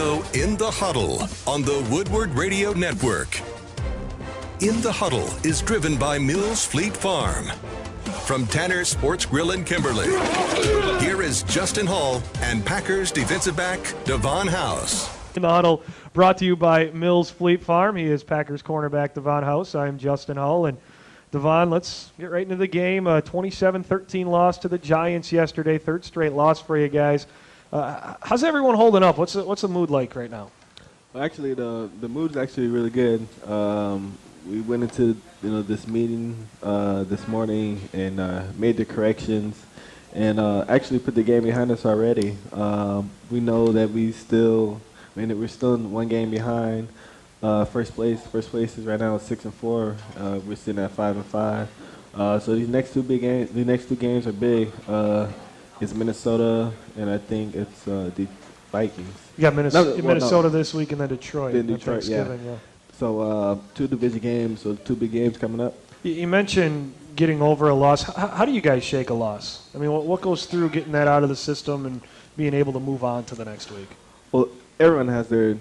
go In the Huddle on the Woodward Radio Network. In the Huddle is driven by Mills Fleet Farm. From Tanner Sports Grill in Kimberly, here is Justin Hall and Packers defensive back Davon House. In the Huddle, brought to you by Mills Fleet Farm. He is Packers cornerback Davon House. I'm Justin Hull. And Davon, let's get right into the game. A 27-13 loss to the Giants yesterday. Third straight loss for you guys. How's everyone holding up? What's the mood like right now? Well, actually, the mood's actually really good. We went into this meeting this morning and made the corrections and actually put the game behind us already. We know that we're still in one game behind first place. First place is right now 6-4. We're sitting at 5-5. So these next two games are big. It's Minnesota and I think it's the Vikings. You got Minnesota this week and then Detroit. Then Detroit, yeah. So two division games, so two big games coming up. You mentioned getting over a loss. How do you guys shake a loss? I mean, what goes through getting that out of the system and being able to move on to the next week? Well, everyone has their,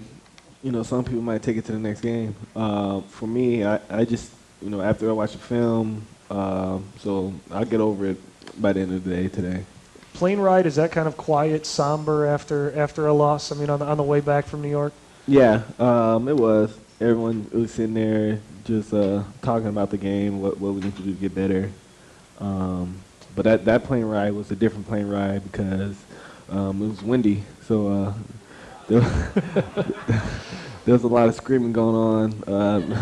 some people might take it to the next game. For me, I just, after I watch the film, so I'll get over it by the end of the day today. Plane ride, is that kind of quiet, somber after a loss? I mean, on the way back from New York? Yeah, it was. Everyone was sitting there just talking about the game, what we need to do to get better. But that plane ride was a different plane ride because it was windy. So there was a lot of screaming going on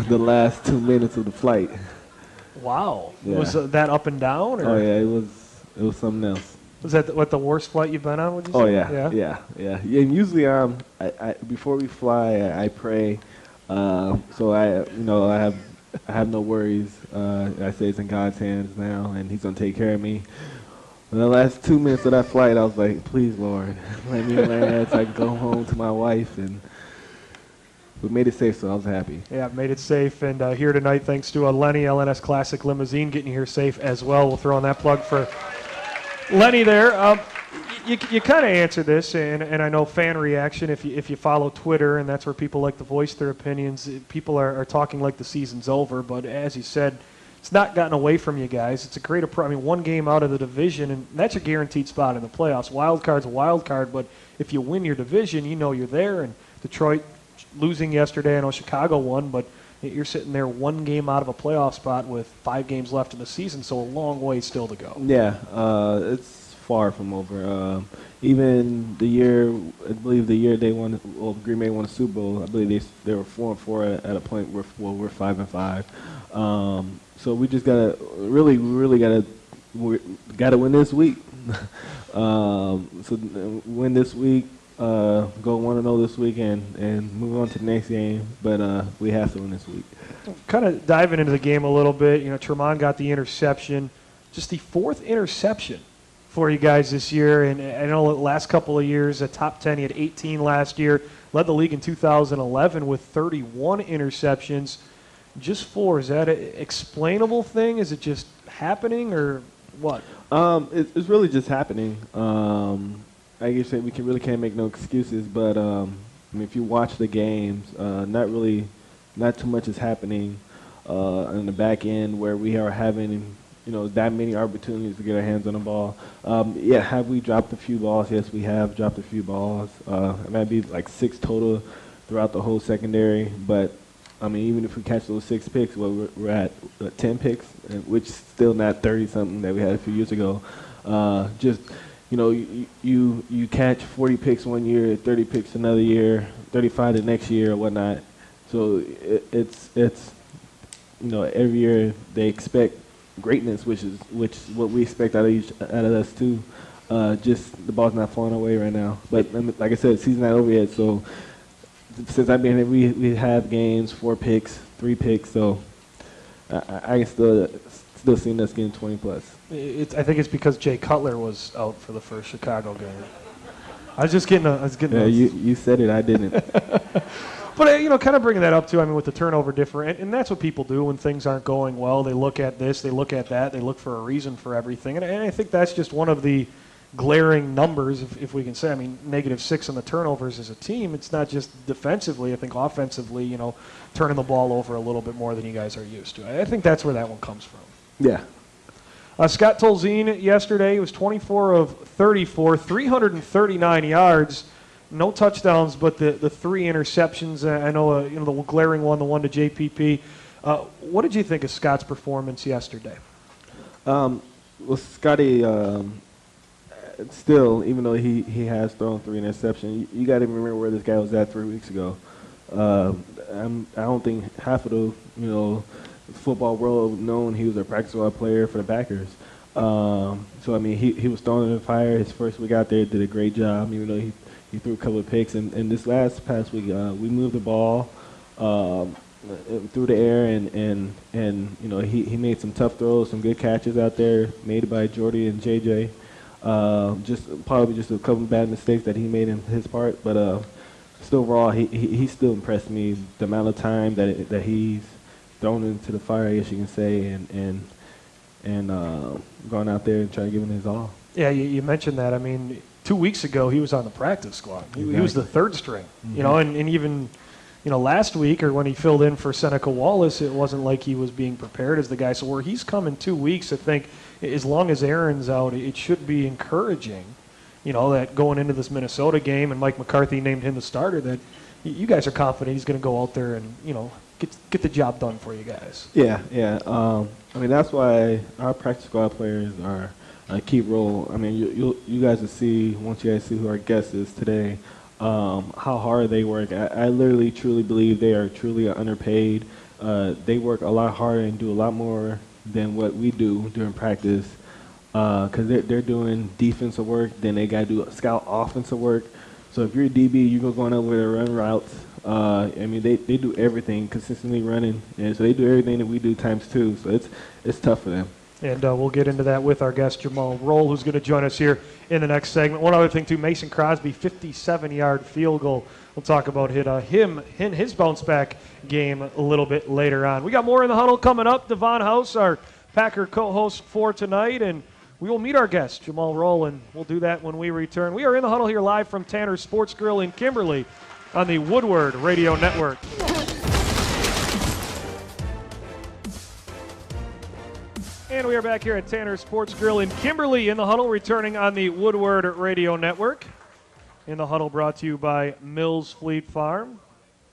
the last 2 minutes of the flight. Wow. Yeah. Was that up and down? Or? Oh, yeah, it was something else. Was that the worst flight you've been on, would you say? Oh, yeah. And usually I before we fly, I pray. So I have no worries. I say it's in God's hands now, and He's gonna take care of me. In the last 2 minutes of that flight, I was like, "Please, Lord, let me land so I can go home to my wife." And we made it safe, so I was happy. Yeah, made it safe, and here tonight, thanks to Lenny LNS Classic Limousine, getting you here safe as well. We'll throw in that plug for Lenny there. You kind of answered this, and I know fan reaction, if you follow Twitter, and that's where people like to voice their opinions, people are talking like the season's over, but as you said, it's not gotten away from you guys. It's a great approach. I mean, one game out of the division, and that's a guaranteed spot in the playoffs. Wild card's a wild card, but if you win your division, you're there, and Detroit losing yesterday, I know Chicago won, but you're sitting there one game out of a playoff spot with 5 games left in the season, so a long way still to go. Yeah, it's far from over. Even I believe the year they won, Green Bay won a Super Bowl, I believe they were 4-4 at a point where we're 5-5. So we just gotta really gotta win this week. So win this week, go 1-0 this week, and move on to the next game. But we have to win this week. Kind of diving into the game a little bit. Tremont got the interception, just the 4th interception for you guys this year, and I know the last couple of years, a top 10, he had 18 last year, led the league in 2011 with 31 interceptions. Just 4, is that an explainable thing? Is it just happening, or what? It's really just happening. I guess we really can't make no excuses, but if you watch the games, not too much is happening on the back end where we are having that many opportunities to get our hands on the ball. Have we dropped a few balls? Yes, we have dropped a few balls. It might be like 6 total throughout the whole secondary, but even if we catch those 6 picks, we're at 10 picks, which is still not 30-something that we had a few years ago. You catch 40 picks one year, 30 picks another year, 35 the next year or whatnot. So it's every year they expect greatness, which is what we expect out of us too. Just the ball's not falling away right now. But like I said, the season's not over yet, so. Since I've been here, we have games, 4 picks, 3 picks, so I can still see us getting 20+. I think it's because Jay Cutler was out for the first Chicago game. I was getting. Yeah, you said it, I didn't. But kind of bringing that up too. With the turnover difference, and that's what people do when things aren't going well. They look at this, they look at that, they look for a reason for everything, and I think that's just one of the glaring numbers, if we can say. I mean, -6 on the turnovers as a team. It's not just defensively. I think offensively, turning the ball over a little bit more than you guys are used to. I think that's where that one comes from. Yeah. Scott Tolzien yesterday was 24 of 34, 339 yards, no touchdowns, but the 3 interceptions. I know, the glaring one, the one to JPP. What did you think of Scott's performance yesterday? Well, Scotty, still, even though he has thrown 3 interceptions, you got to remember where this guy was at 3 weeks ago. I don't think half of the football world known he was a practice squad player for the Packers. So I mean, he was thrown in the fire. His first week out there, did a great job. Even though he threw a couple of picks, and this past week we moved the ball through the air, and he made some tough throws, some good catches out there made by Jordy and JJ. Probably just a couple of bad mistakes that he made in his part, but still overall he still impressed me. The amount of time that he's thrown into the fire, I guess you can say, and going out there and trying to give him his all. Yeah, you mentioned that. I mean, 2 weeks ago he was on the practice squad. He was the third string, Mm-hmm. and even last week or when he filled in for Seneca Wallace, it wasn't like he was being prepared as the guy. So where he's come in 2 weeks, I think as long as Aaron's out, it should be encouraging, that going into this Minnesota game, and Mike McCarthy named him the starter, that you guys are confident he's going to go out there and, get the job done for you guys. Yeah. I mean, that's why our practice squad players are a key role. I mean, you guys will see, once you guys see who our guest is today, how hard they work. I literally, truly believe they are truly underpaid. They work a lot harder and do a lot more than what we do during practice, because they're doing defensive work, then they got to do scout offensive work. So if you're a DB, you're going over there run routes. I mean, they do everything, consistently running, and so they do everything that we do times 2. So it's tough for them. And we'll get into that with our guest, Jumal Rolle, who's going to join us here in the next segment. One other thing, too, Mason Crosby, 57-yard field goal. We'll talk about his bounce-back game a little bit later on. We got more in the huddle coming up. Davon House, our Packer co-host for tonight, and we will meet our guest, Jumal Rolle, and we'll do that when we return. We are in the huddle here live from Tanner's Sports Grill in Kimberly on the Woodward Radio Network. And we are back here at Tanner's Sports Grill in Kimberly in the huddle, returning on the Woodward Radio Network. In the huddle brought to you by Mills Fleet Farm.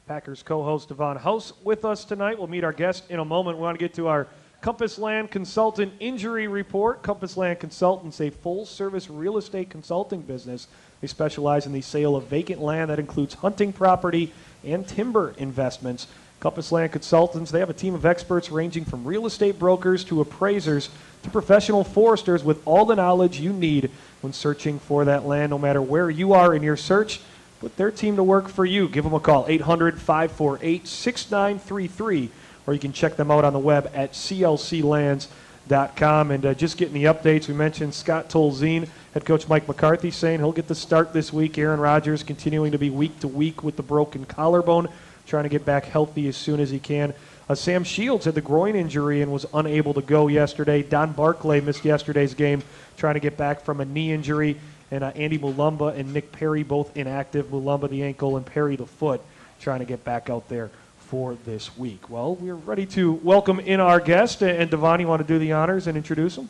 Packers co-host Davon House with us tonight. We'll meet our guest in a moment. We want to get to our Compass Land Consultant Injury Report. Compass Land Consultants, a full-service real estate consulting business. They specialize in the sale of vacant land that includes hunting property and timber investments. Compass Land Consultants, they have a team of experts ranging from real estate brokers to appraisers to professional foresters with all the knowledge you need when searching for that land. No matter where you are in your search, put their team to work for you. Give them a call, 800-548-6933, or you can check them out on the web at clclands.com. And just getting the updates, we mentioned Scott Tolzien, head coach Mike McCarthy saying he'll get the start this week. Aaron Rodgers continuing to be week to week with the broken collarbone, trying to get back healthy as soon as he can. Sam Shields had the groin injury and was unable to go yesterday. Don Barclay missed yesterday's game, trying to get back from a knee injury. And Andy Mulumba and Nick Perry both inactive. Mulumba the ankle and Perry the foot, trying to get back out there for this week. Well, we're ready to welcome in our guest. And Davon, you want to do the honors and introduce him?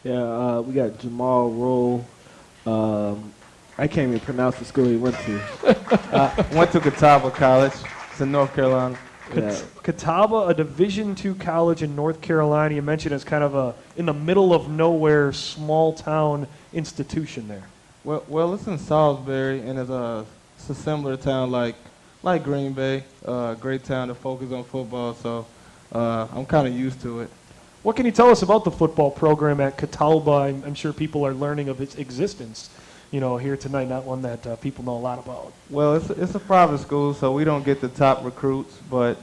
Yeah, we got Jumal Rolle. I can't even pronounce the school he went to. Went to Catawba College. It's in North Carolina. Yeah. Catawba, a Division II college in North Carolina. You mentioned it's kind of a in the middle of nowhere, small town institution there. Well, it's in Salisbury, and it's a similar town like Green Bay. Great town to focus on football, so I'm kind of used to it. What can you tell us about the football program at Catawba? I'm sure people are learning of its existence, here tonight, not one that people know a lot about. Well, it's a private school, so we don't get the top recruits, but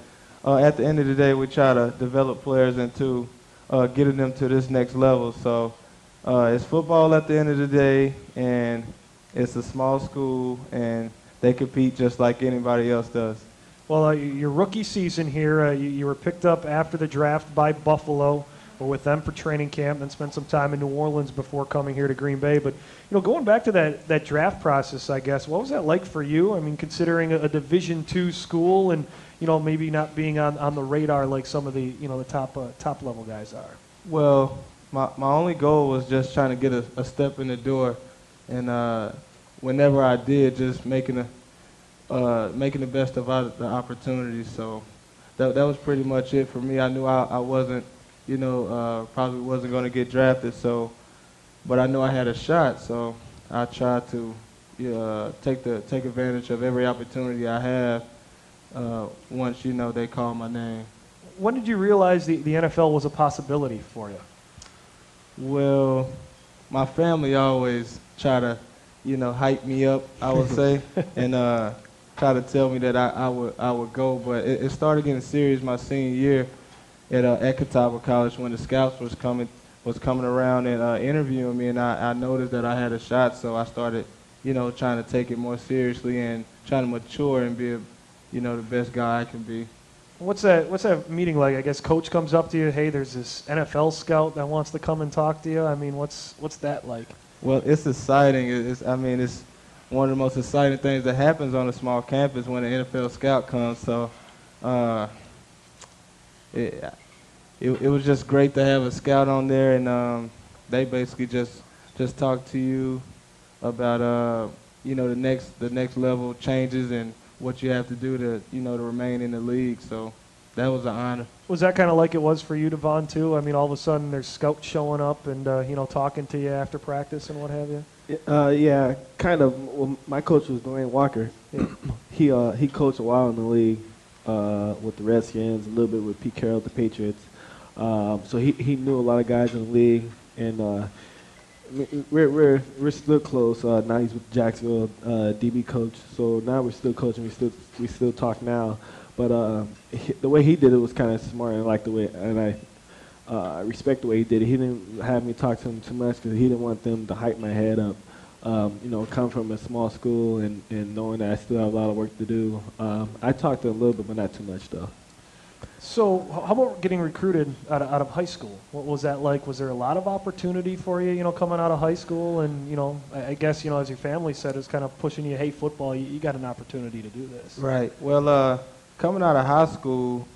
at the end of the day, we try to develop players into getting them to this next level. So it's football at the end of the day, and it's a small school, and they compete just like anybody else does. Well, your rookie season here, you were picked up after the draft by Buffalo. were with them for training camp, then spent some time in New Orleans before coming here to Green Bay. But, going back to that draft process, I guess, what was that like for you? I mean, considering a Division II school and, maybe not being on the radar like some of the, the top level guys are. Well, my only goal was just trying to get a step in the door, and whenever I did, just making the best of the opportunities. So that was pretty much it for me. I knew I wasn't, probably wasn't going to get drafted. So, but I knew I had a shot. So I tried to take advantage of every opportunity I have. Once they call my name. When did you realize the NFL was a possibility for you? Well, my family always try to, hype me up, I would say, and try to tell me that I would go. But it started getting serious my senior year at Catawba College when the scouts was coming around and interviewing me, and I noticed that I had a shot. So I started, trying to take it more seriously and trying to mature and be the best guy I can be. What's that meeting like? I guess coach comes up to you, hey, there's this NFL scout that wants to come and talk to you. I mean, what's that like? Well, it's exciting. It's one of the most exciting things that happens on a small campus when an NFL scout comes. So it was just great to have a scout on there, and they basically just talk to you about the next level changes and what you have to do to to remain in the league. So that was an honor. Was that kind of like it was for you, Davon, too? I mean, all of a sudden there's scouts showing up and talking to you after practice and what have you. Yeah, kind of. Well, my coach was Dwayne Walker. Yeah. He coached a while in the league with the Redskins, a little bit with Pete Carroll, the Patriots. So he knew a lot of guys in the league, and we're still close. Now he's with Jacksonville, DB coach. So now we're still coaching. We still talk now. But the way he did it was kind of smart, and I like the way, and I respect the way he did it. He didn't have me talk to him too much because he didn't want them to hype my head up. Come from a small school and knowing that I still have a lot of work to do. I talked to him a little bit, but not too much though. So how about getting recruited out of high school? What was that like? Was there a lot of opportunity for you, coming out of high school? And, I guess, as your family said, it's kind of pushing you, hey, football, you got an opportunity to do this. Right. Well, coming out of high school,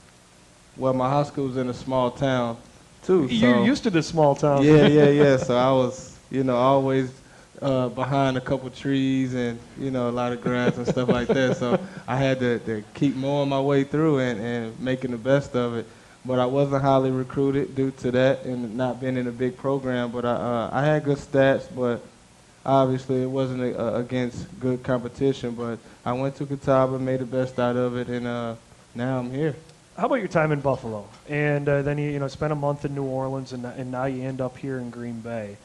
my high school was in a small town, too. You're used to this small town. Yeah. So I was, always behind a couple trees and, a lot of grass and stuff like that. So I had to keep mowing my way through and making the best of it. But I wasn't highly recruited due to that and not being in a big program. But I had good stats, but obviously it wasn't against good competition. But I went to Catawba, made the best out of it, and now I'm here. How about your time in Buffalo? And then you spent a month in New Orleans, and now you end up here in Green Bay.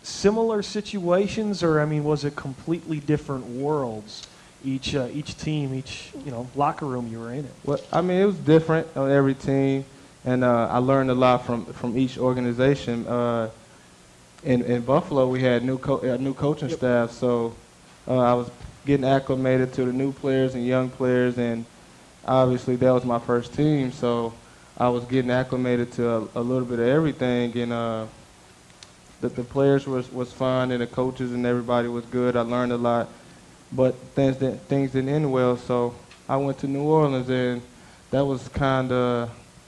Similar situations, or was it completely different worlds? Each team, each locker room you were in it. Well, it was different on every team, and I learned a lot from each organization. In Buffalo, we had new coaching staff, so I was getting acclimated to the new players and young players, and obviously that was my first team, so I was getting acclimated to a little bit of everything, and the players was fine, and the coaches and everybody was good. I learned a lot, but things didn't end well, so I went to New Orleans, and that was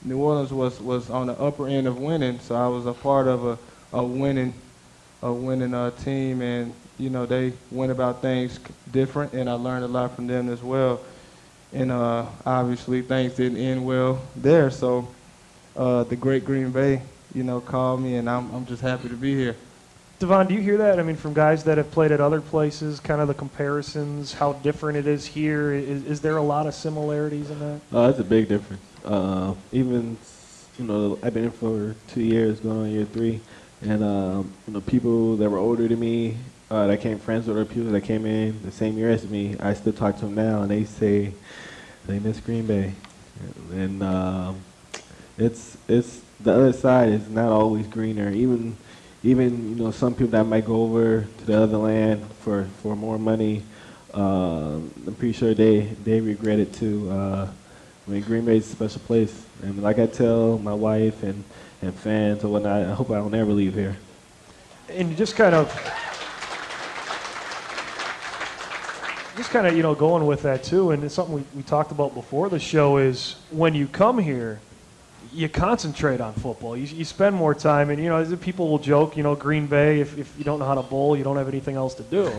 New Orleans was on the upper end of winning, so I was a part of a winning team, and they went about things different, and I learned a lot from them as well. And obviously things didn't end well there, so the great Green Bay, called me, and I'm just happy to be here. Davon, do you hear that? From guys that have played at other places, kind of the comparisons, how different it is here. Is there a lot of similarities in that? It's a big difference. Even, I've been in for 2 years, going on year 3, and people that were older than me, that became friends with other people that came in the same year as me, I still talk to them now, and they say they miss Green Bay, and it's the other side is not always greener. Even some people that might go over to the other land for more money, I'm pretty sure they regret it too. I mean, Green Bay's a special place. And like I tell my wife and fans or whatnot, I hope I don't ever leave here. And just kind of, going with that too, and it's something we talked about before the show is when you come here, you concentrate on football. You spend more time, and people will joke, Green Bay, if you don't know how to bowl, you don't have anything else to do.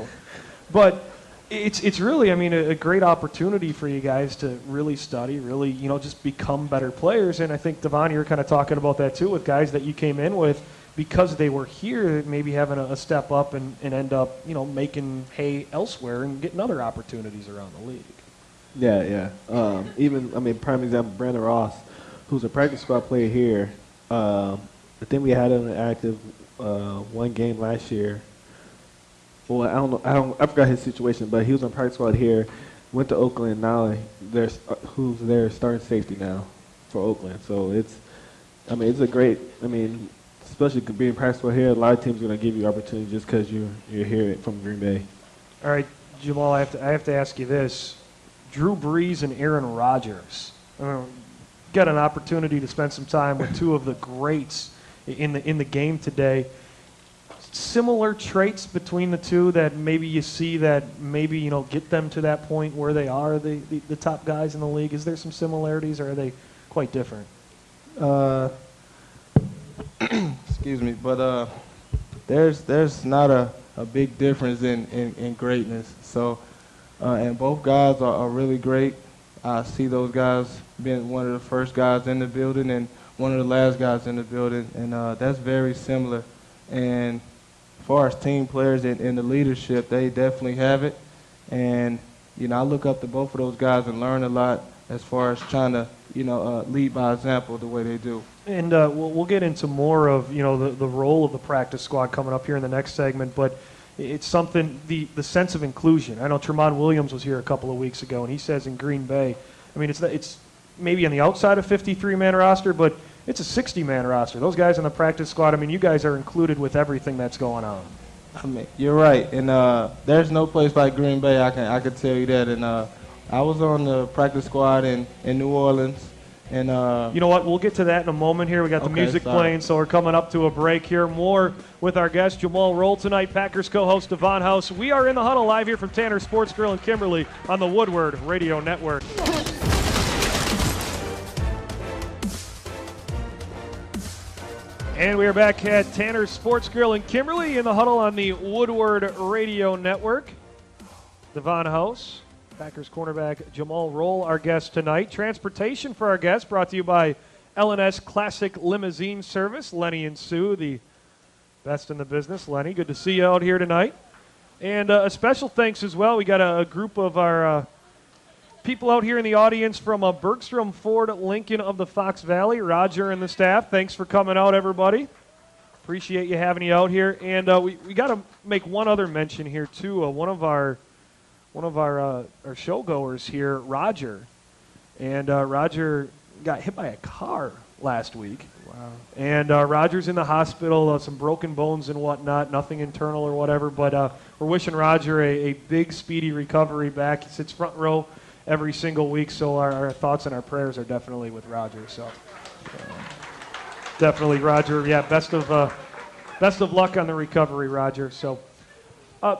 But it's really, a great opportunity for you guys to really study, really, just become better players. And I think, Davon, you're kind of talking about that too with guys that you came in with because they were here, maybe having a step up and end up, making hay elsewhere and getting other opportunities around the league. Yeah. Prime example, Brandon Ross, who's a practice squad player here. I think we had him active one game last year. Well, I forgot his situation, but he was on practice squad here, went to Oakland. Now who's their starting safety now for Oakland. So it's a great. Especially being practice squad here, a lot of teams are going to give you opportunity just because you're here from Green Bay. All right, Jumal, I have to ask you this: Drew Brees and Aaron Rodgers. Got an opportunity to spend some time with two of the greats in the game today. Similar traits between the two that maybe you see that maybe get them to that point where they are the top guys in the league. Is there some similarities, or are they quite different? Excuse me, but there's not a big difference in greatness. So, and both guys are really great. I see those guys being one of the first guys in the building and one of the last guys in the building, and that's very similar. And as far as team players and the leadership, they definitely have it. And, I look up to both of those guys and learn a lot as far as trying to, lead by example the way they do. And we'll get into more of, the role of the practice squad coming up here in the next segment, but it's something, the sense of inclusion. I know Tremont Williams was here a couple of weeks ago, and he says in Green Bay, it's maybe on the outside of 53-man roster, but it's a 60-man roster. Those guys in the practice squad, you guys are included with everything that's going on. You're right, and there's no place like Green Bay. I can tell you that. And I was on the practice squad in New Orleans, and you know what? We'll get to that in a moment. Here we got the music playing, so we're coming up to a break here. More with our guest Jumal Rolle tonight. Packers co-host Davon House. We are in the Huddle live here from Tanner Sports Grill in Kimberly on the Woodward Radio Network. And we are back at Tanner Sports Grill in Kimberly in the Huddle on the Woodward Radio Network. Davon House, Packers cornerback Jumal Rolle, our guest tonight. Transportation for our guest brought to you by L&S Classic Limousine Service. Lenny and Sue, the best in the business. Lenny, good to see you out here tonight. And a special thanks as well. We got a group of our people out here in the audience from Bergstrom Ford Lincoln of the Fox Valley. Roger and the staff, thanks for coming out, everybody. Appreciate you having you out here. And we got to make one other mention here too. One of our showgoers here, Roger, and Roger got hit by a car last week. Wow. And Roger's in the hospital, some broken bones and whatnot, nothing internal or whatever. But we're wishing Roger a big, speedy recovery back. He sits front row every single week, so our thoughts and our prayers are definitely with Roger. So definitely, Roger. Yeah, best of luck on the recovery, Roger. So, Jumal,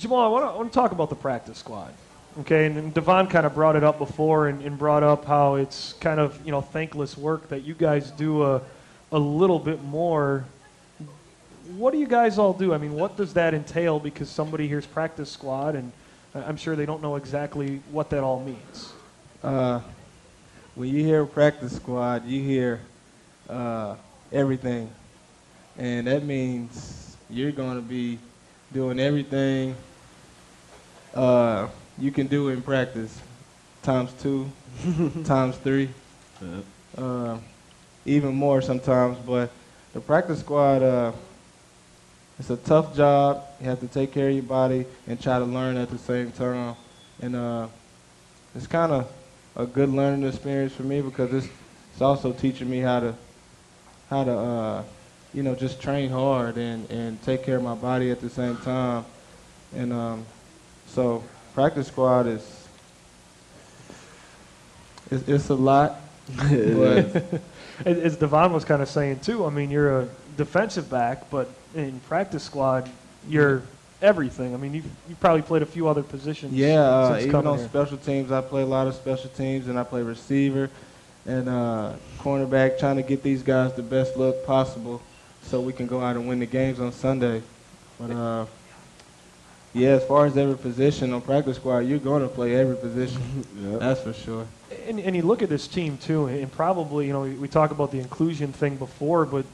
I want to talk about the practice squad. Okay, and Davon kind of brought it up before and brought up how it's kind of thankless work that you guys do a little bit more. What do you guys all do? What does that entail? Because somebody hears practice squad and I'm sure they don't know exactly what that all means. When you hear practice squad, you hear everything. And that means you're going to be doing everything you can do in practice, times 2, times 3, even more sometimes. But the practice squad, it's a tough job. You have to take care of your body and try to learn at the same time. And it's kind of a good learning experience for me because it's also teaching me how to just train hard and take care of my body at the same time. And so practice squad It's a lot. But As Davon was kind of saying too, I mean, you're a defensive back, but in practice squad, you're everything. I mean, you probably played a few other positions. yeah, since even coming on here. special teams, I play a lot of special teams, and I play receiver and cornerback, trying to get these guys the best look possible so we can go out and win the games on Sunday. But yeah, as far as every position on practice squad, you're going to play every position. Yep. That's for sure. And you look at this team too, and probably, you know, we talk about the inclusion thing before, but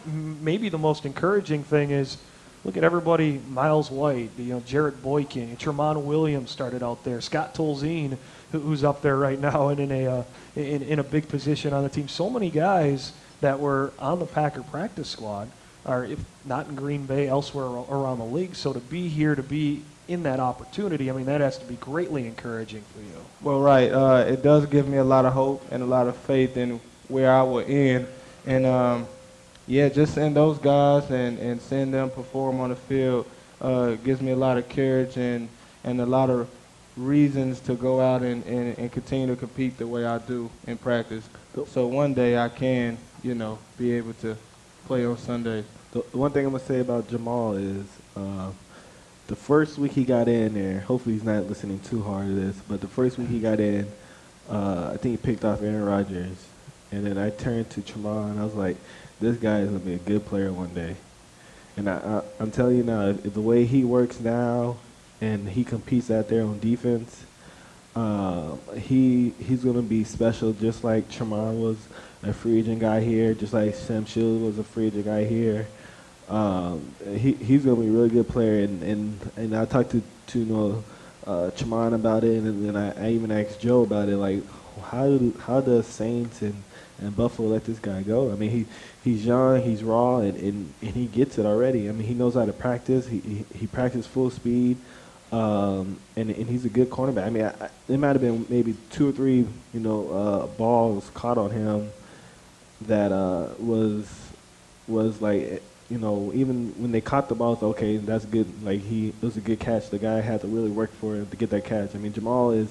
maybe the most encouraging thing is look at everybody. Miles White, you know, Jarrett Boykin, Tremont Williams started out there, Scott Tolzien, who's up there right now and in a big position on the team. So many guys that were on the Packer practice squad are, if not in Green Bay, elsewhere around the league. So to be here, to be in that opportunity, I mean, that has to be greatly encouraging for you. Well, right. It does give me a lot of hope and a lot of faith in where I will end. And, yeah, just seeing those guys and seeing them perform on the field gives me a lot of courage and a lot of reasons to go out and continue to compete the way I do in practice. So one day I can, you know, be able to play on Sundays. The one thing I'm going to say about Jumal is the first week he got in there, hopefully he's not listening too hard to this, but the first week he got in, I think he picked off Aaron Rodgers. And then I turned to Tremont and I was like, this guy is going to be a good player one day. And I'm telling you now, if the way he works now and he competes out there on defense, he's going to be special, just like Tremont was a free agent guy here, just like Sam Shields was a free agent guy here. He's going to be a really good player. And I talked to Tremont about it, and then I even asked Joe about it, like, how does Saints and Buffalo let this guy go? I mean, he's young, he's raw, and he gets it already. I mean, he knows how to practice. He practiced full speed, and he's a good cornerback. I mean, there might have been maybe 2 or 3, balls caught on him that was like, even when they caught the ball, it's okay, that's good. Like, it was a good catch. The guy had to really work for it to get that catch. I mean, Jumal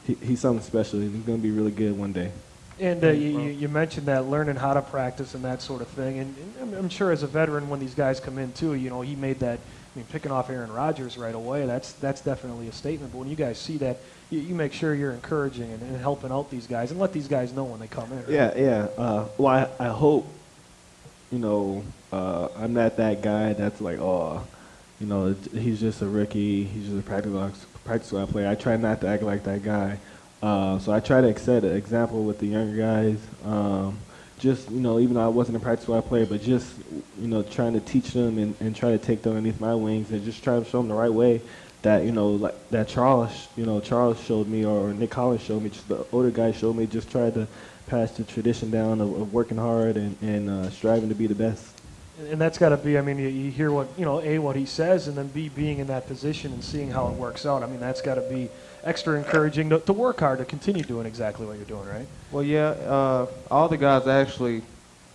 he's something special, and he's going to be really good one day. And you mentioned that learning how to practice and that sort of thing. And I'm sure as a veteran, when these guys come in too, he made that. I mean, picking off Aaron Rodgers right away, that's definitely a statement. But when you guys see that, you make sure you're encouraging and helping out these guys and let these guys know when they come in. Right? Yeah. Well, I hope, I'm not that guy that's like, he's just a rookie. He's just a practice squad player. I try not to act like that guy. So I try to set an example with the younger guys. Even though I wasn't a practice squad player, but just, trying to teach them and try to take them underneath my wings and just try to show them the right way that, like that Charles showed me, or Nick Collins showed me, just the older guys showed me, just tried to pass the tradition down of working hard and striving to be the best. And that's got to be, I mean, you hear what, A, what he says, and then B, being in that position and seeing how it works out. I mean, that's got to be extra encouraging to work hard, to continue doing exactly what you're doing, right? Well, yeah, all the guys actually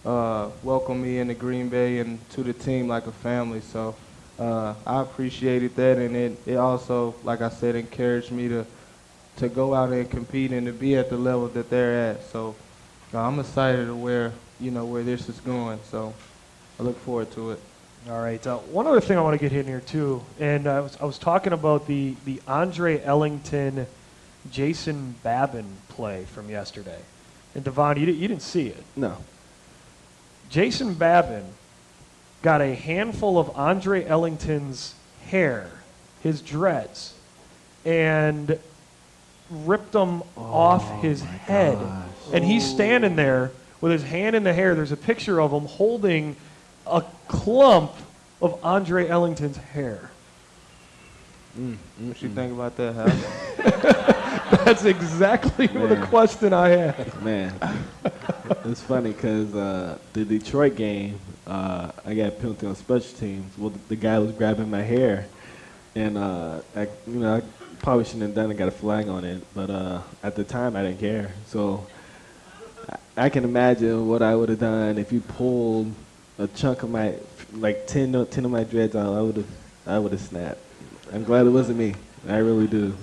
welcomed me into Green Bay and to the team like a family. So I appreciated that, and it also, like I said, encouraged me to go out and compete and to be at the level that they're at. So I'm excited to where this is going. So I look forward to it. All right. One other thing I want to get in here too, and I was talking about the Andre Ellington, Jason Babin play from yesterday. And Davon, you didn't see it. No. Jason Babin got a handful of Andre Ellington's hair, his dreads, and ripped them off his head. Gosh. And he's standing there with his hand in the hair. There's a picture of him holding a clump of Andre Ellington's hair. What you think about that, Hal? That's exactly the question I had. Man, it's funny because the Detroit game, I got penalty on special teams. Well, the guy was grabbing my hair, and I probably shouldn't have done it. Got a flag on it, but at the time I didn't care. So I can imagine what I would have done if you pulled a chunk of my, like 10 of my dreads out. I would have snapped. I'm glad it wasn't me. I really do.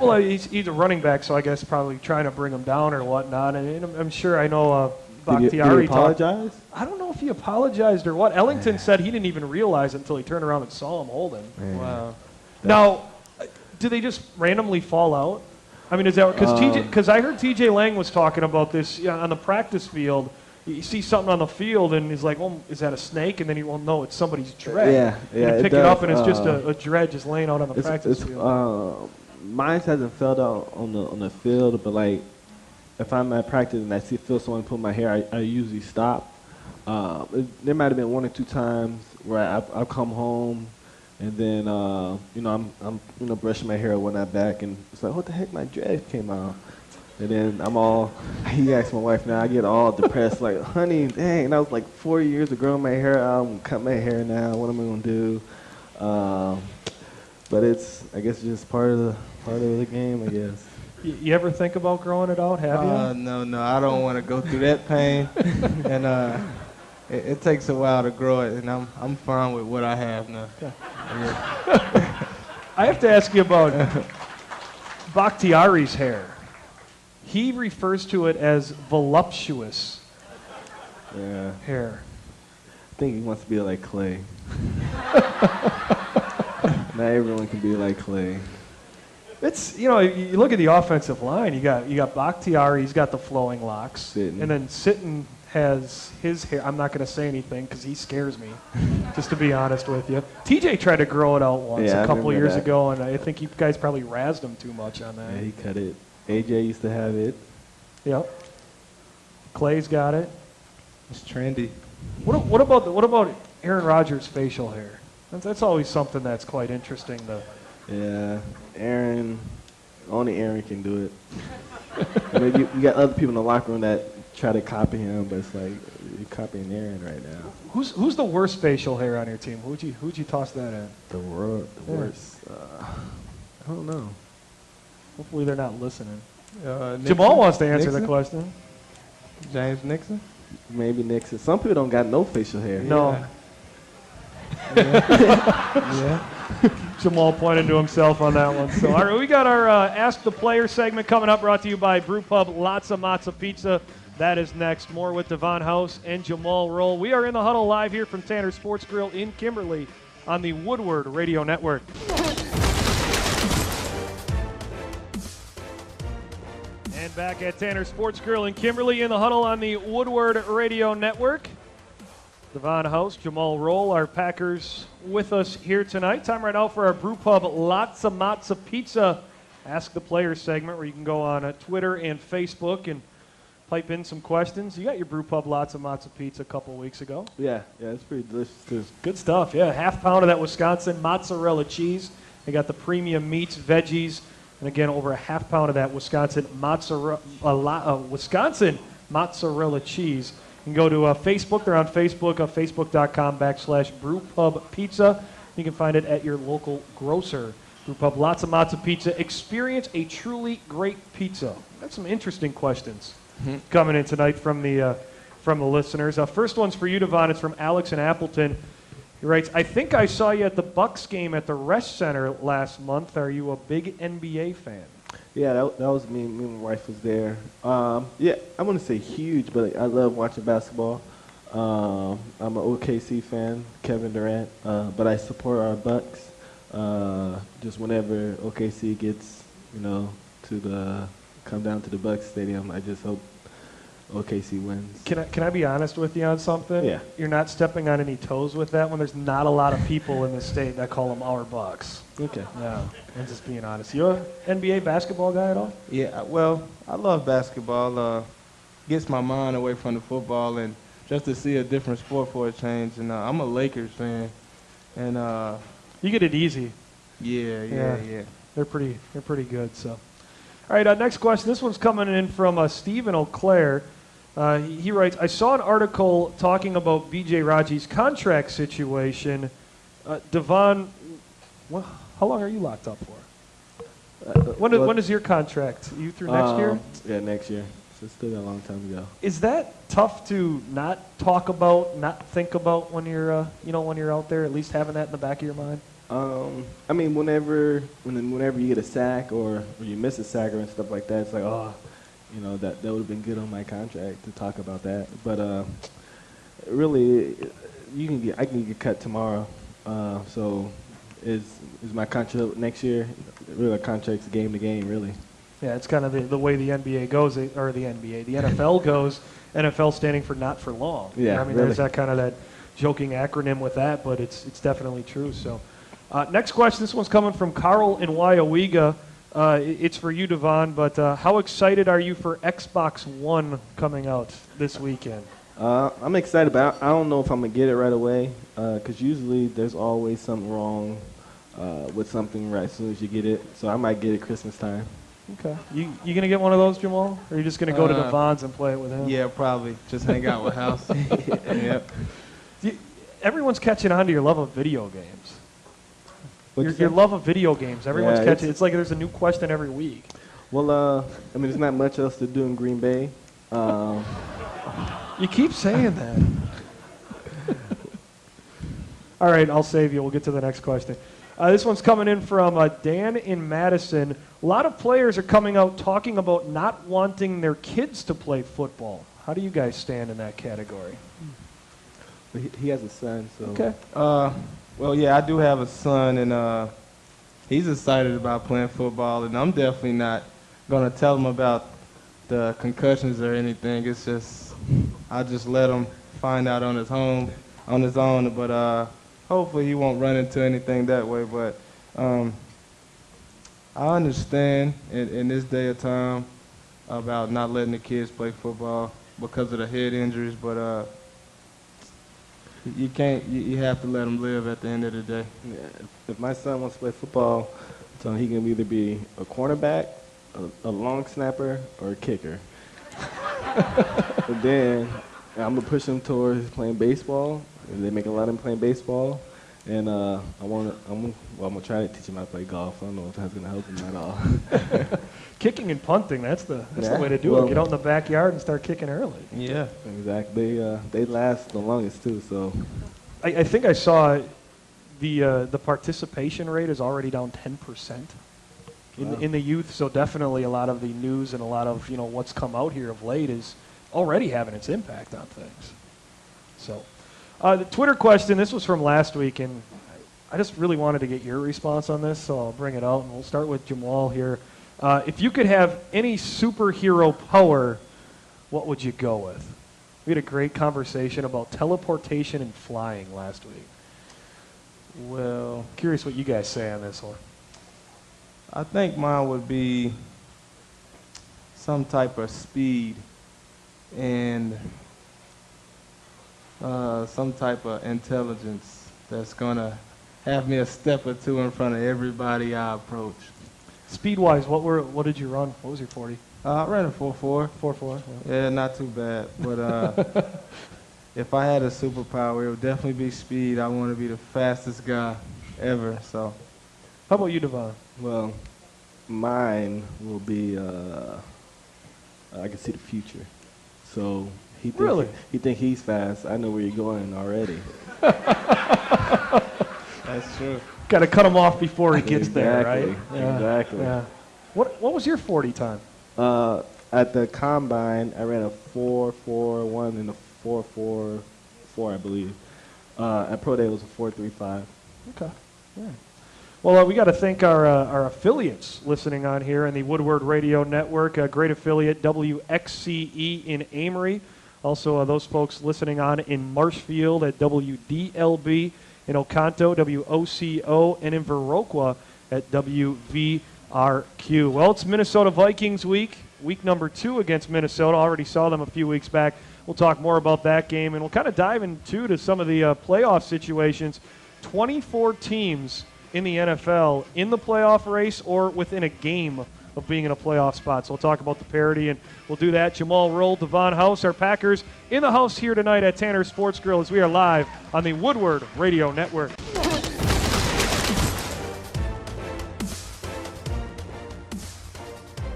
Well, he's a running back, so I guess probably trying to bring him down or whatnot. And I'm sure I know Bakhtiari. Did he apologize? I don't know if he apologized or what. Ellington said he didn't even realize it until he turned around and saw him hold him. Wow. Now, do they just randomly fall out? I mean, is that because I heard TJ Lang was talking about this on the practice field. You see something on the field, and he's like, "Well, is that a snake?" And then he won't know it's somebody's dread. Yeah. And you pick it up, and it's just a dread just laying out on the practice field. Mine hasn't fell out on the field, but like if I'm at practice and I feel someone pull my hair, I usually stop. There might have been 1 or 2 times where I come home and then I'm brushing my hair or whatnot back, and it's like, what the heck, my dread came out. And then he asked my wife now, I get all depressed, like, honey, dang, that was like 4 years of growing my hair out. I'm going to cut my hair now. What am I going to do? But I guess, just part of the game, I guess. You ever think about growing it out, have you? No, I don't want to go through that pain. And it takes a while to grow it, and I'm fine with what I have now. Yeah. I have to ask you about Bakhtiari's hair. He refers to it as voluptuous hair. I think he wants to be like Clay. Not everyone can be like Clay. It's, you look at the offensive line. You got Bakhtiari. He's got the flowing locks, Sitton. And then Sitton has his hair. I'm not going to say anything because he scares me, just to be honest with you. TJ tried to grow it out once a couple years ago, and I think you guys probably razzed him too much on that. Yeah, he cut it. AJ used to have it. Yep. Clay's got it. It's trendy. What about Aaron Rodgers' facial hair? That's always something that's quite interesting. Yeah, only Aaron can do it. I mean, you got other people in the locker room that try to copy him, but it's like you're copying Aaron right now. Who's the worst facial hair on your team? Who'd you toss that at? The worst. I don't know. Hopefully they're not listening. Nixon? Jamal wants to answer Nixon? the question. James Nixon? Maybe Nixon. Some people don't got no facial hair. No. Yeah. Jamal pointed to himself on that one. So, all right, we got our Ask the Player segment coming up, brought to you by Brew Pub Lots of Matzo Pizza. That is next. More with Davon House and Jumal Rolle. We are in the Huddle live here from Tanner Sports Grill in Kimberly on the Woodward Radio Network. And back at Tanner Sports Grill in Kimberly in the Huddle on the Woodward Radio Network. Davon House, Jumal Rolle, our Packers with us here tonight. Time right now for our Brew Pub Lots of Matzo Pizza Ask the Player segment, where you can go on Twitter and Facebook and pipe in some questions. You got your Brew Pub Lots of Matzo Pizza a couple of weeks ago. Yeah, it's pretty delicious too. Good stuff, yeah. Half pound of that Wisconsin mozzarella cheese. They got the premium meats, veggies, and again, over a half pound of that Wisconsin mozzarella cheese. You can go to Facebook. They're on Facebook, facebook.com/brewpubpizza. You can find it at your local grocer. Brewpub, lots of matzo pizza. Experience a truly great pizza. Got some interesting questions coming in tonight from the listeners. First one's for you, Davon. It's from Alex in Appleton. He writes, I think I saw you at the Bucks game at the Resch Center last month. Are you a big NBA fan? Yeah, that was me. Me and my wife was there. Yeah, I wouldn't say huge, but I love watching basketball. I'm an OKC fan, Kevin Durant, but I support our Bucks. Just whenever OKC gets, come down to the Bucks Stadium, I just hope OKC wins. Can I be honest with you on something? Yeah. You're not stepping on any toes with that one. There's not a lot of people in the state that call them our Bucks. Okay. Yeah, I'm just being honest. You an NBA basketball guy at all? Yeah, well, I love basketball. Gets my mind away from the football, and just to see a different sport for a change. And I'm a Lakers fan, and you get it easy. Yeah. They're pretty good. So, all right. Next question. This one's coming in from Stephen Eau Claire. He writes, I saw an article talking about B.J. Raji's contract situation. Davon, how long are you locked up for? When is your contract? You through next year? Yeah, next year. So it's still a long time to go. Is that tough to not talk about, not think about when you're, when you're out there? At least having that in the back of your mind. I mean, whenever you get a sack or you miss a sack and stuff like that, it's like, oh, that would have been good on my contract to talk about that. But really, I can get cut tomorrow. So is my contract next year? Really, a contract's game to game, really. Yeah, it's kind of the way the NBA goes, or the NFL goes. NFL standing for not for long. Yeah, I mean, really. there's that kind of that joking acronym with that, but it's definitely true. So, next question. This one's coming from Carl in Wyowega. It's for you, Davon. But how excited are you for Xbox One coming out this weekend? I'm excited, but I don't know if I'm gonna get it right away. Because usually there's always something wrong with something right as soon as you get it. So I might get it Christmas time. Okay. You gonna get one of those, Jamal? Or are you just gonna go to Davon's and play it with him? Yeah, probably. Just hang out with House. Yep. Everyone's catching on to your love of video games. Your love of video games. Everyone's catching. It's like there's a new question every week. Well, I mean, there's not much else to do in Green Bay. You keep saying that. All right, I'll save you. We'll get to the next question. This one's coming in from Dan in Madison. A lot of players are coming out talking about not wanting their kids to play football. How do you guys stand in that category? He has a son, so. Okay. Well, yeah, I do have a son, and he's excited about playing football, and I'm definitely not going to tell him about the concussions or anything. It's just, I just let him find out on his own, but hopefully he won't run into anything that way. But I understand in this day of time about not letting the kids play football because of the head injuries, but you can't. You have to let them live at the end of the day. Yeah, if my son wants to play football, so he can either be a cornerback, a long snapper, or a kicker. But then I'm gonna push him towards playing baseball. They make a lot of them playing baseball, and I'm gonna try to teach him how to play golf. I don't know if that's gonna help him at all. Kicking and punting, that's the way to do it. Get out in the backyard and start kicking early. Yeah, exactly. They last the longest too. So I think I saw the participation rate is already down 10% in the youth. So definitely a lot of the news and a lot of what's come out here of late is already having its impact on things. So the Twitter question, this was from last week, and I just really wanted to get your response on this, so I'll bring it out, and we'll start with Jumal here. If you could have any superhero power, what would you go with? We had a great conversation about teleportation and flying last week. well, Curious what you guys say on this one. I think mine would be some type of speed and some type of intelligence that's going to have me a step or two in front of everybody I approach. Speed-wise, what did you run? What was your 40? I ran a 4.4. 4.4. Yeah, not too bad. But if I had a superpower, it would definitely be speed. I want to be the fastest guy ever. So, How about you, Davon? well, mine will be I can see the future. So he think he's fast. I know where you're going already. that's true. Got to cut him off before he gets there, right? Yeah. Exactly. Yeah. What was your 40 time? At the combine, I ran a 4.41 and a 4.44, I believe. At Pro Day, it was a 4.35. Okay. Yeah. Well, we got to thank our affiliates listening on here in the Woodward Radio Network, a great affiliate, WXCE in Amory. Also, those folks listening on in Marshfield at WDLB, in Oconto, WOCO, and in Viroqua at WVRQ. Well, it's Minnesota Vikings week number 2 against Minnesota. Already saw them a few weeks back. We'll talk more about that game, and we'll kind of dive into some of the playoff situations. 24 teams in the NFL in the playoff race or within a game of being in a playoff spot. So we'll talk about the parity, and we'll do that. Jumal Rolle, Davon House, our Packers in the house here tonight at Tanner Sports Grill as we are live on the Woodward Radio Network.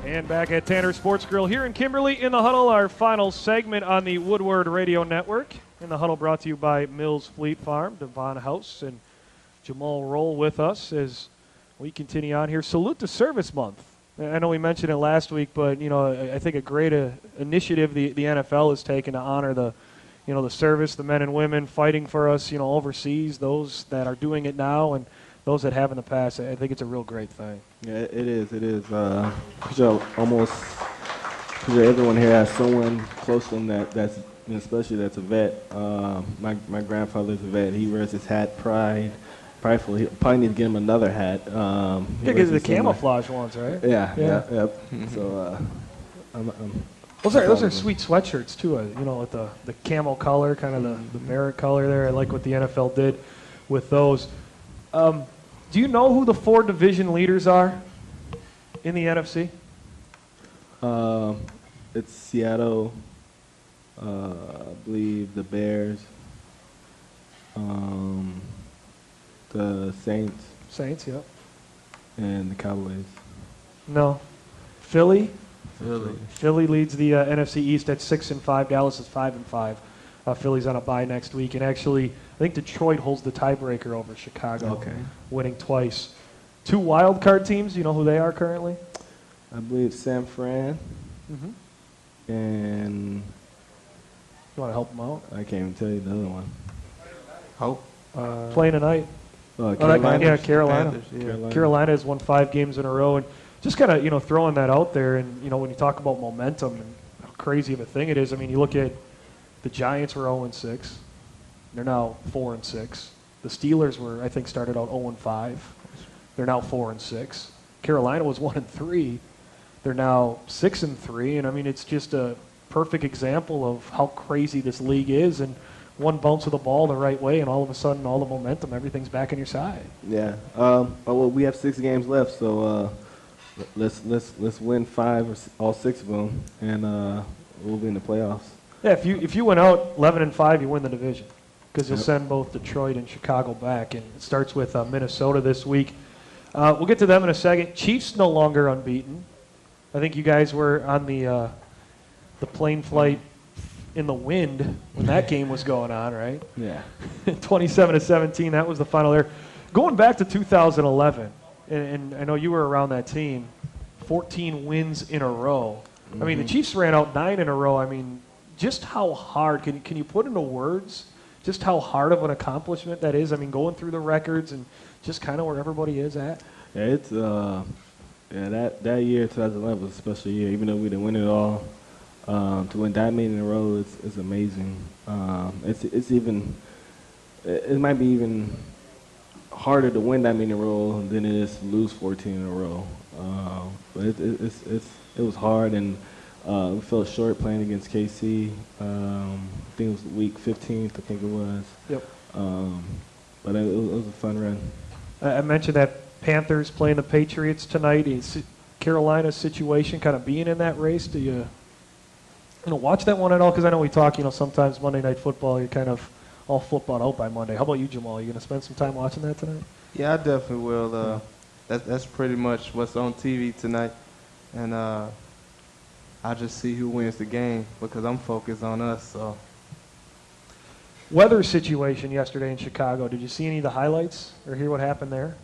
And back at Tanner Sports Grill here in Kimberly in the Huddle, our final segment on the Woodward Radio Network. In the Huddle brought to you by Mills Fleet Farm, Davon House, and Jumal Rolle with us as we continue on here. Salute to Service Month. I know we mentioned it last week, but I think a great initiative the NFL has taken to honor the service, the men and women fighting for us, overseas, those that are doing it now and those that have in the past. I think it's a real great thing. Yeah, it is. It is. Everyone here has someone close to them that's especially that's a vet. My grandfather's a vet. He wears his hat, Pride. Probably need to get him another hat. Yeah, because the camouflage ones, right? Yeah. Yep. So those are sweet sweatshirts too. With the camel color, kind of the merit color there. I like what the NFL did with those. Do you know who the 4 division leaders are in the NFC? It's Seattle. I believe the Bears. The Saints. Saints, yep. And the Cowboys. No. Philly. Really? Philly leads the NFC East at 6-5. Dallas is 5-5. Philly's on a bye next week, and actually, I think Detroit holds the tiebreaker over Chicago, winning twice. 2 wild card teams. You know who they are currently? I believe San Fran. Mm-hmm. And you want to help them out? I can't even tell you the other one. Hope. Playing tonight. Carolina. Carolina. Panthers, yeah. Carolina has won 5 games in a row, and just kind of throwing that out there. And when you talk about momentum and how crazy of a thing it is, I mean, you look at the Giants were 0-6, they're now 4-6. The Steelers were, I think, started out 0-5, they're now 4-6. Carolina was 1-3, they're now 6-3, and I mean, it's just a perfect example of how crazy this league is. And one bounce of the ball the right way, and all of a sudden, all the momentum, everything's back on your side. Yeah. Well, we have 6 games left, so let's win 5 or all 6 of them, and we'll be in the playoffs. Yeah. If you went out 11-5, you win the division because you'll send both Detroit and Chicago back, and it starts with Minnesota this week. We'll get to them in a second. Chiefs no longer unbeaten. I think you guys were on the plane flight in the wind when that game was going on, right? Yeah. 27-17, that was the final there. Going back to 2011, and I know you were around that team, 14 wins in a row. Mm-hmm. I mean, the Chiefs ran out 9 in a row. I mean, just how hard, can you put into words just how hard of an accomplishment that is? I mean, going through the records and just kind of where everybody is at. Yeah, it's that year, 2011, was a special year, even though we didn't win it all. To win that many in a row is amazing. It might be even harder to win that many in a row than it is to lose 14 in a row. But it was hard, and we fell short playing against KC. I think it was week 15th. I think it was. Yep. But it was a fun run. I mentioned that Panthers playing the Patriots tonight. Is Carolina's situation kind of being in that race? Do you watch that one at all? Because I know we talk, sometimes Monday Night Football, you're kind of all football out by Monday. How about you, Jamal? Are you going to spend some time watching that tonight? Yeah, I definitely will. That's pretty much what's on TV tonight. And I just see who wins the game because I'm focused on us. So. Weather situation yesterday in Chicago. Did you see any of the highlights or hear what happened there?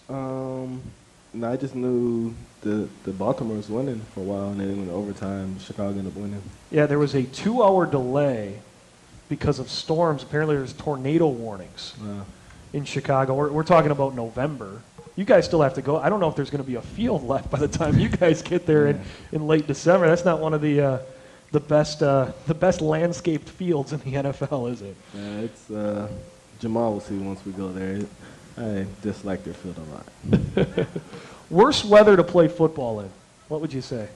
No, I just knew the Baltimore was winning for a while, and then in overtime, Chicago ended up winning. Yeah, there was a 2-hour delay because of storms. Apparently, there's tornado warnings in Chicago. We're talking about November. You guys still have to go. I don't know if there's going to be a field left by the time you guys get there in late December. That's not one of the best landscaped fields in the NFL, is it? Yeah, it's Jamal will see once we go there. I dislike their field a lot. Worst weather to play football in? What would you say?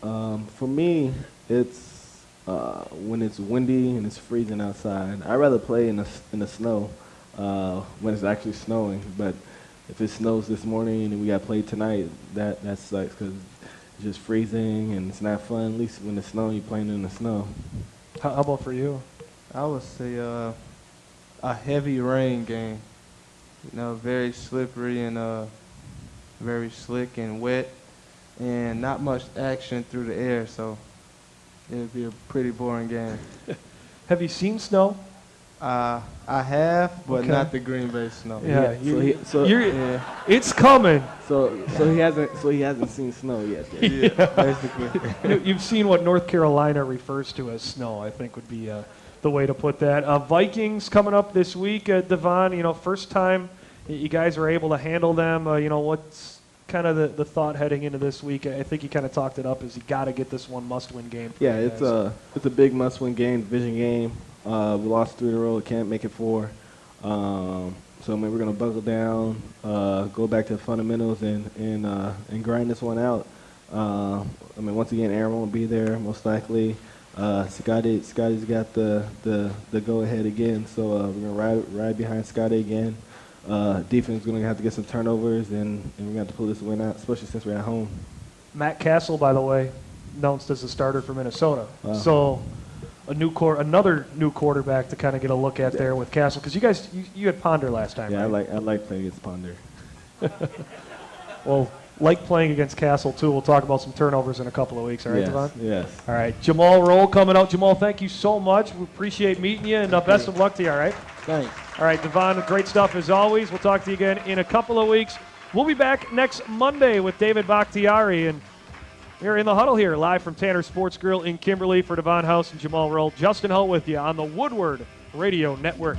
For me, it's when it's windy and it's freezing outside. I'd rather play in the snow when it's actually snowing. But if it snows this morning and we got to play tonight, that sucks because it's just freezing and it's not fun. At least when it's snowing, you're playing in the snow. How about for you? I would say a heavy rain game. Very slippery and very slick and wet, and not much action through the air, so it would be a pretty boring game. Have you seen snow? I have, but Okay. not the Green Bay snow. Yeah, Yeah. it's coming. So he hasn't seen snow yet. Then. Yeah, basically. You've seen what North Carolina refers to as snow, I think would be the way to put that. Vikings coming up this week, Davon, first time you guys are able to handle them. What's kind of the thought heading into this week? I think you kind of talked it up as you got to get this one must-win game. Yeah, it's a big must-win game, division game. We lost 3 in a row, can't make it 4. So I mean, we're gonna buckle down, go back to the fundamentals, and grind this one out. I mean, once again, Aaron won't be there most likely. Scotty's got the go ahead again, so we're gonna ride behind Scotty again. Defense is gonna have to get some turnovers, and we're gonna have to pull this win out, especially since we're at home. Matt Castle, by the way, announced as a starter for Minnesota. Wow. So another new quarterback to kind of get a look at there with Castle, because you guys you had Ponder last time. Yeah, right? I like playing against Ponder. Well, like playing against Castle too. We'll talk about some turnovers in a couple of weeks. All right, Yes, Davon? yes. All right, Jumal Rolle coming out. Jumal, thank you so much. We appreciate meeting you, and best of luck to you. All right. Thanks. All right, Davon, great stuff as always. We'll talk to you again in a couple of weeks. We'll be back next Monday with David Bakhtiari, and we're in the Huddle here, live from Tanner Sports Grill in Kimberly for Davon House and Jumal Rolle. Justin Hull with you on the Woodward Radio Network.